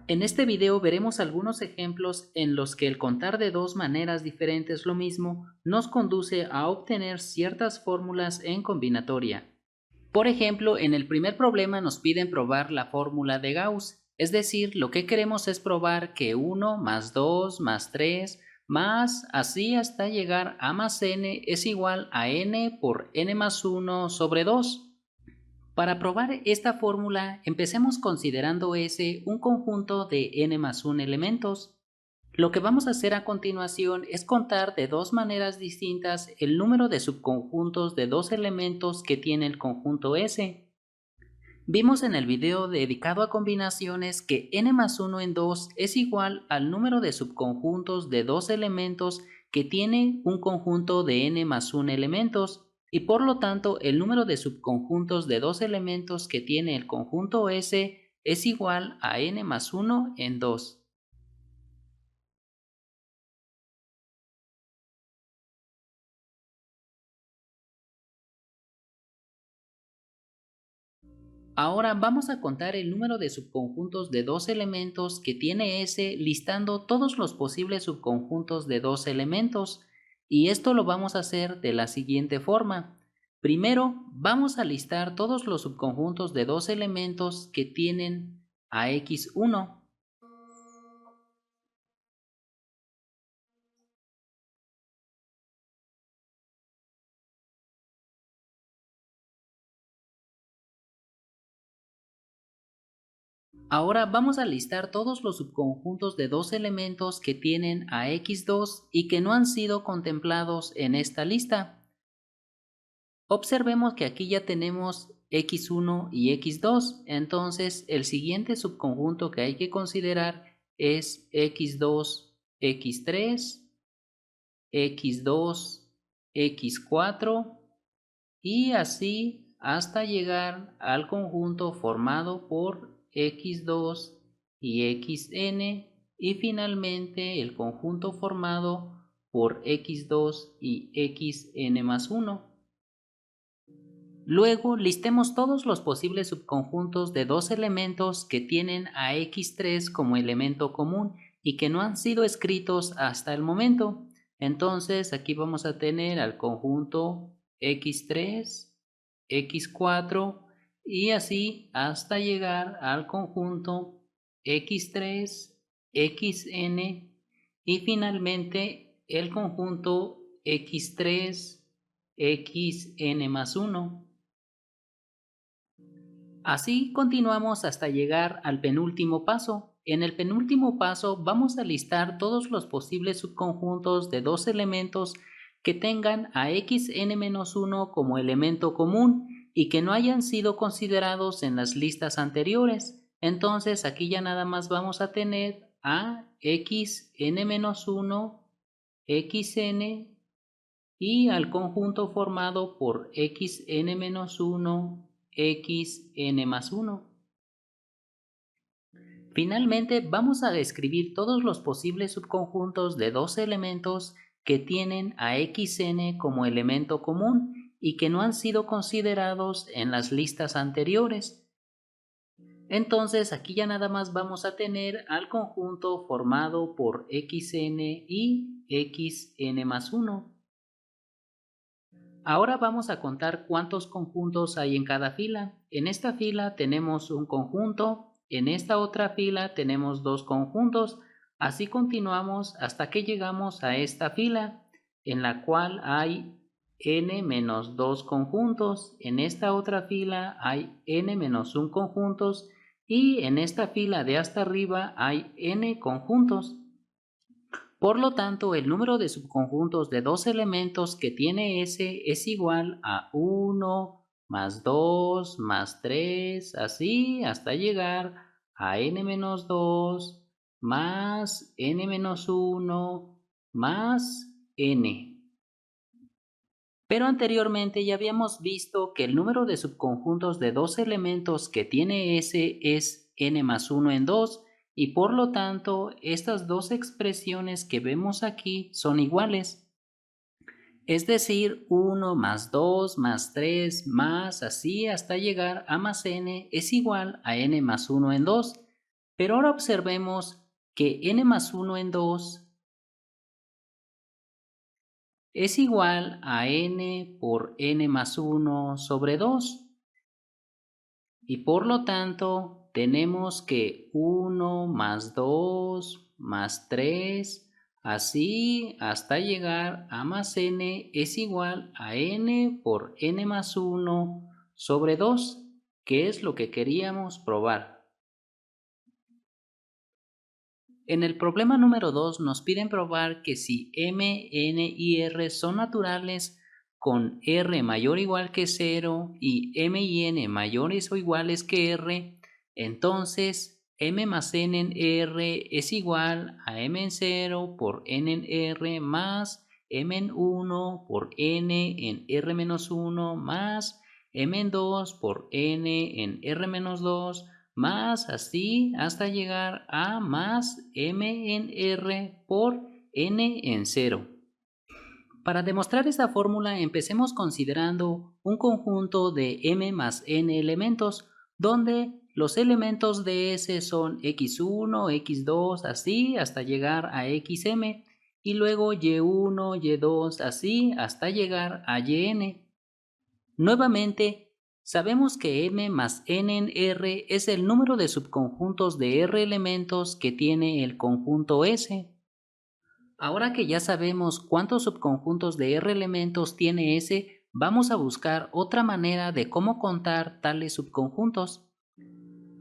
En este video veremos algunos ejemplos en los que el contar de dos maneras diferentes lo mismo nos conduce a obtener ciertas fórmulas en combinatoria. Por ejemplo, en el primer problema nos piden probar la fórmula de Gauss, es decir, lo que queremos es probar que 1 más 2 más 3 más así hasta llegar a más n es igual a n por n más 1 sobre 2. Para probar esta fórmula, empecemos considerando S un conjunto de n más 1 elementos. Lo que vamos a hacer a continuación es contar de dos maneras distintas el número de subconjuntos de dos elementos que tiene el conjunto S. Vimos en el video dedicado a combinaciones que n más 1 en 2 es igual al número de subconjuntos de dos elementos que tiene un conjunto de n más 1 elementos, y por lo tanto el número de subconjuntos de dos elementos que tiene el conjunto S es igual a n más 1 en 2. Ahora vamos a contar el número de subconjuntos de dos elementos que tiene S listando todos los posibles subconjuntos de dos elementos, y esto lo vamos a hacer de la siguiente forma. Primero vamos a listar todos los subconjuntos de dos elementos que tienen a x1. Ahora vamos a listar todos los subconjuntos de dos elementos que tienen a x2 y que no han sido contemplados en esta lista. Observemos que aquí ya tenemos x1 y x2, entonces el siguiente subconjunto que hay que considerar es x2, x3, x2, x4 y así hasta llegar al conjunto formado por x2 y xn y finalmente el conjunto formado por x2 y xn más 1. Luego listemos todos los posibles subconjuntos de dos elementos que tienen a x3 como elemento común y que no han sido escritos hasta el momento. Entonces aquí vamos a tener al conjunto x3, x4 y así hasta llegar al conjunto x3, xn y finalmente el conjunto x3, xn más 1. Así continuamos hasta llegar al penúltimo paso. En el penúltimo paso vamos a listar todos los posibles subconjuntos de dos elementos que tengan a xn-1 como elemento común y que no hayan sido considerados en las listas anteriores. Entonces aquí ya nada más vamos a tener a xn-1, xn y al conjunto formado por xn-1, xn más 1. Finalmente vamos a describir todos los posibles subconjuntos de dos elementos que tienen a xn como elemento común y que no han sido considerados en las listas anteriores. Entonces aquí ya nada más vamos a tener al conjunto formado por xn y xn más 1. Ahora vamos a contar cuántos conjuntos hay en cada fila. En esta fila tenemos un conjunto, en esta otra fila tenemos dos conjuntos, así continuamos hasta que llegamos a esta fila, en la cual hay n menos 2 conjuntos, en esta otra fila hay n menos 1 conjuntos y en esta fila de hasta arriba hay n conjuntos. Por lo tanto, el número de subconjuntos de dos elementos que tiene S es igual a 1 más 2 más 3, así hasta llegar a n-2 más n-1 más n. Pero anteriormente ya habíamos visto que el número de subconjuntos de dos elementos que tiene S es n más 1 en 2, y por lo tanto estas dos expresiones que vemos aquí son iguales. Es decir, 1 más 2 más 3 más así hasta llegar a más n es igual a n más 1 en 2. Pero ahora observemos que n más 1 en 2 es igual a n por n más 1 sobre 2. Y por lo tanto, tenemos que 1 más 2 más 3, así hasta llegar a más n es igual a n por n más 1 sobre 2, que es lo que queríamos probar. En el problema número 2 nos piden probar que si m, n y r son naturales con r mayor o igual que 0 y m y n mayores o iguales que r, entonces m más n en r es igual a m en 0 por n en r más m en 1 por n en r menos 1 más m en 2 por n en r menos 2 más así hasta llegar a más m en r por n en 0. Para demostrar esta fórmula empecemos considerando un conjunto de m más n elementos donde los elementos de S son x1, x2, así hasta llegar a xm y luego y1, y2, así hasta llegar a yn. Nuevamente, sabemos que m más n en R es el número de subconjuntos de R elementos que tiene el conjunto S. Ahora que ya sabemos cuántos subconjuntos de R elementos tiene S, vamos a buscar otra manera de cómo contar tales subconjuntos.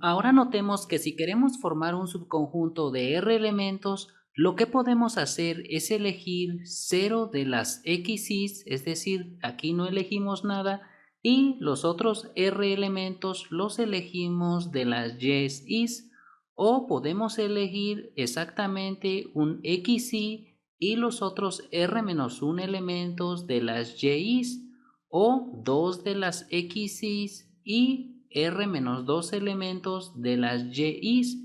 Ahora notemos que si queremos formar un subconjunto de R elementos, lo que podemos hacer es elegir 0 de las x's, es decir, aquí no elegimos nada, y los otros R elementos los elegimos de las y's, o podemos elegir exactamente un xy y los otros R-1 elementos de las y's, o 2 de las x's y R-2 elementos de las y's.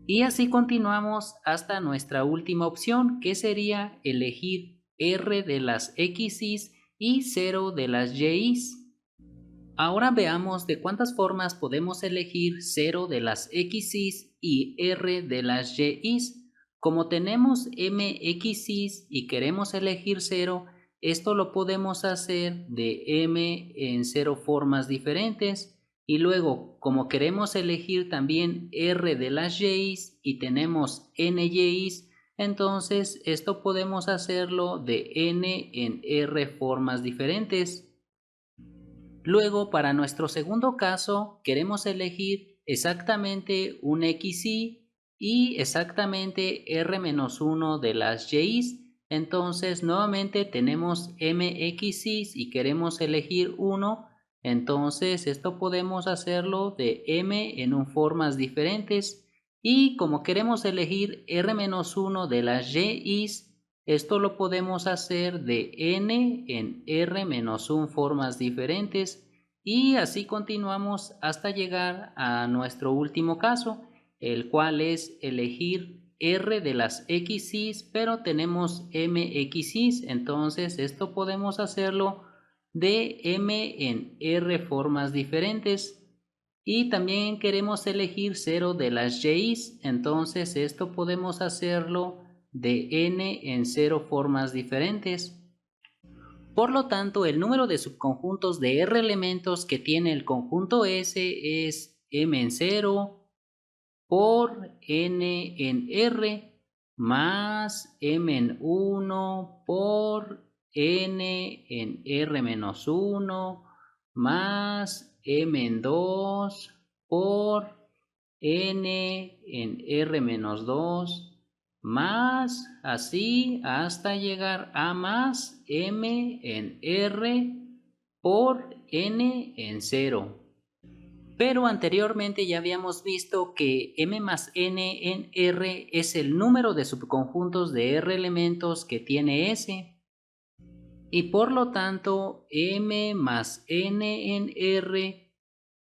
Y así continuamos hasta nuestra última opción, que sería elegir R de las x's y 0 de las y's. Ahora veamos de cuántas formas podemos elegir 0 de las x's y R de las y's. Como tenemos mx's y queremos elegir 0, esto lo podemos hacer de m en 0 formas diferentes. Y luego, como queremos elegir también R de las y's y tenemos n y's, entonces esto podemos hacerlo de n en R formas diferentes. Luego, para nuestro segundo caso, queremos elegir exactamente un xy y exactamente R-1 de las y's. Entonces, nuevamente tenemos mx's y queremos elegir 1. Entonces, esto podemos hacerlo de m en formas diferentes. Y como queremos elegir R-1 de las y's, esto lo podemos hacer de n en R-1 formas diferentes y así continuamos hasta llegar a nuestro último caso, el cual es elegir R de las x's, pero tenemos mx's, entonces esto podemos hacerlo de m en R formas diferentes. Y también queremos elegir 0 de las y's, entonces esto podemos hacerlo de n en 0 formas diferentes. Por lo tanto, el número de subconjuntos de R elementos que tiene el conjunto S es m en 0 por n en R más m en 1 por n en R menos 1 más m en 2 por n en R menos 2 más así hasta llegar a más m en R por n en 0. Pero anteriormente ya habíamos visto que m más n en R es el número de subconjuntos de R elementos que tiene S. Y por lo tanto, m más n en R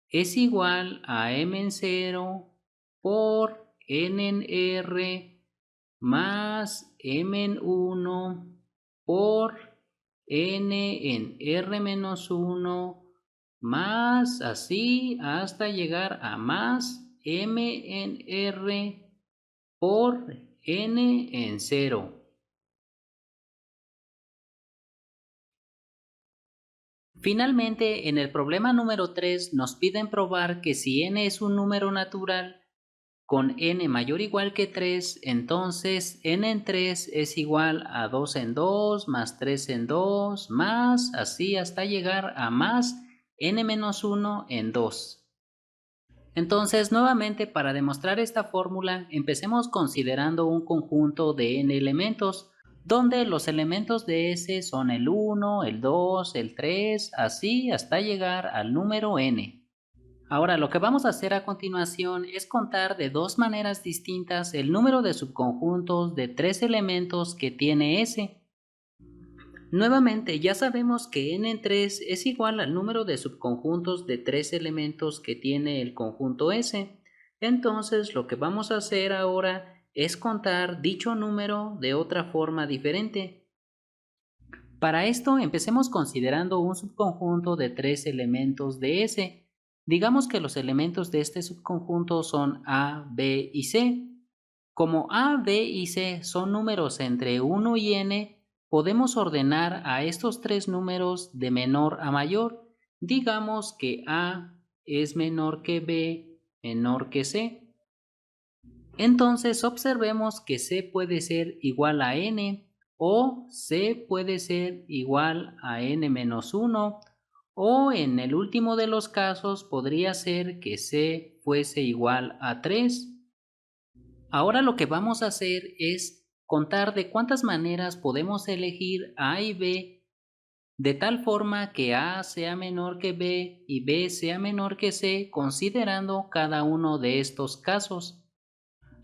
es igual a m en 0 por n en R más m en 1 por n en R menos 1 más así hasta llegar a más m en r por n en 0. Finalmente, en el problema número 3 nos piden probar que si n es un número natural con n mayor o igual que 3, entonces n en 3 es igual a 2 en 2 más 3 en 2 más así hasta llegar a más n menos 1 en 2. Entonces, nuevamente para demostrar esta fórmula, empecemos considerando un conjunto de n elementos, donde los elementos de S son el 1, el 2, el 3, así hasta llegar al número n. Ahora lo que vamos a hacer a continuación es contar de dos maneras distintas el número de subconjuntos de tres elementos que tiene S. Nuevamente ya sabemos que n en 3 es igual al número de subconjuntos de tres elementos que tiene el conjunto S. Entonces lo que vamos a hacer ahora es contar dicho número de otra forma diferente. Para esto empecemos considerando un subconjunto de tres elementos de S. Digamos que los elementos de este subconjunto son A, B y C. Como A, B y C son números entre 1 y n, podemos ordenar a estos tres números de menor a mayor. Digamos que A es menor que B, menor que C. Entonces observemos que C puede ser igual a n, o C puede ser igual a n menos 1, o en el último de los casos podría ser que C fuese igual a 3. Ahora lo que vamos a hacer es contar de cuántas maneras podemos elegir A y B de tal forma que A sea menor que B y B sea menor que C, considerando cada uno de estos casos.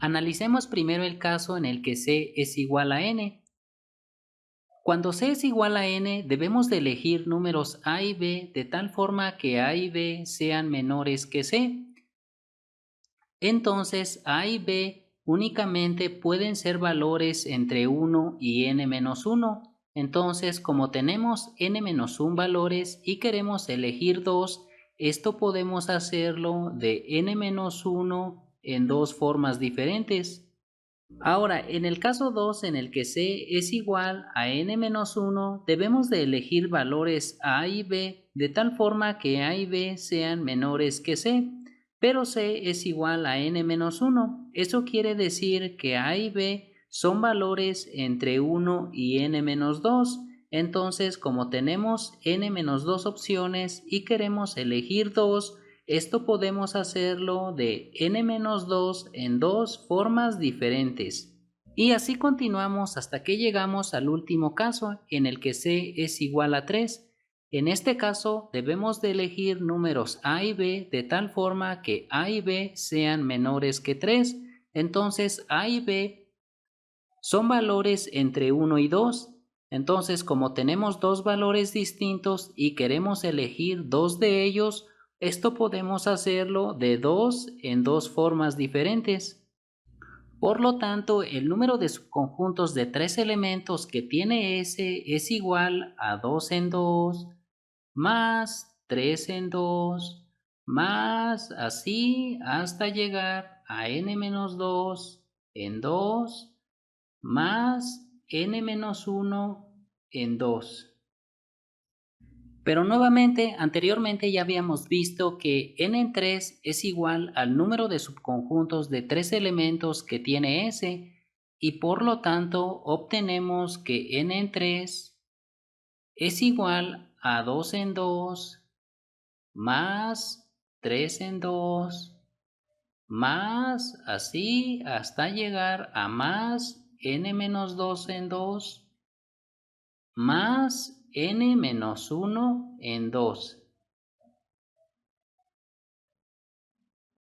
Analicemos primero el caso en el que C es igual a n. Cuando C es igual a n, debemos de elegir números A y B de tal forma que A y B sean menores que C. Entonces A y B únicamente pueden ser valores entre 1 y n menos 1. Entonces, como tenemos n menos 1 valores y queremos elegir 2, esto podemos hacerlo de n menos 1 en dos formas diferentes. Ahora, en el caso 2 en el que C es igual a n menos 1, debemos de elegir valores A y B de tal forma que A y B sean menores que C, pero C es igual a n menos 1. Eso quiere decir que A y B son valores entre 1 y n menos 2. Entonces, como tenemos n menos 2 opciones y queremos elegir 2, esto podemos hacerlo de n-2 en dos formas diferentes. Y así continuamos hasta que llegamos al último caso, en el que C es igual a 3. En este caso debemos de elegir números A y B de tal forma que A y B sean menores que 3. Entonces A y B son valores entre 1 y 2. Entonces, como tenemos dos valores distintos y queremos elegir dos de ellos, esto podemos hacerlo de 2 en dos formas diferentes. Por lo tanto, el número de subconjuntos de tres elementos que tiene S es igual a 2 en 2, más 3 en 2, más así hasta llegar a n-2 en 2, más n-1 en 2. Pero nuevamente, anteriormente ya habíamos visto que n en 3 es igual al número de subconjuntos de tres elementos que tiene S, y por lo tanto obtenemos que n en 3 es igual a 2 en 2, más 3 en 2, más así hasta llegar a más n-2 en 2, más n-1 en 2.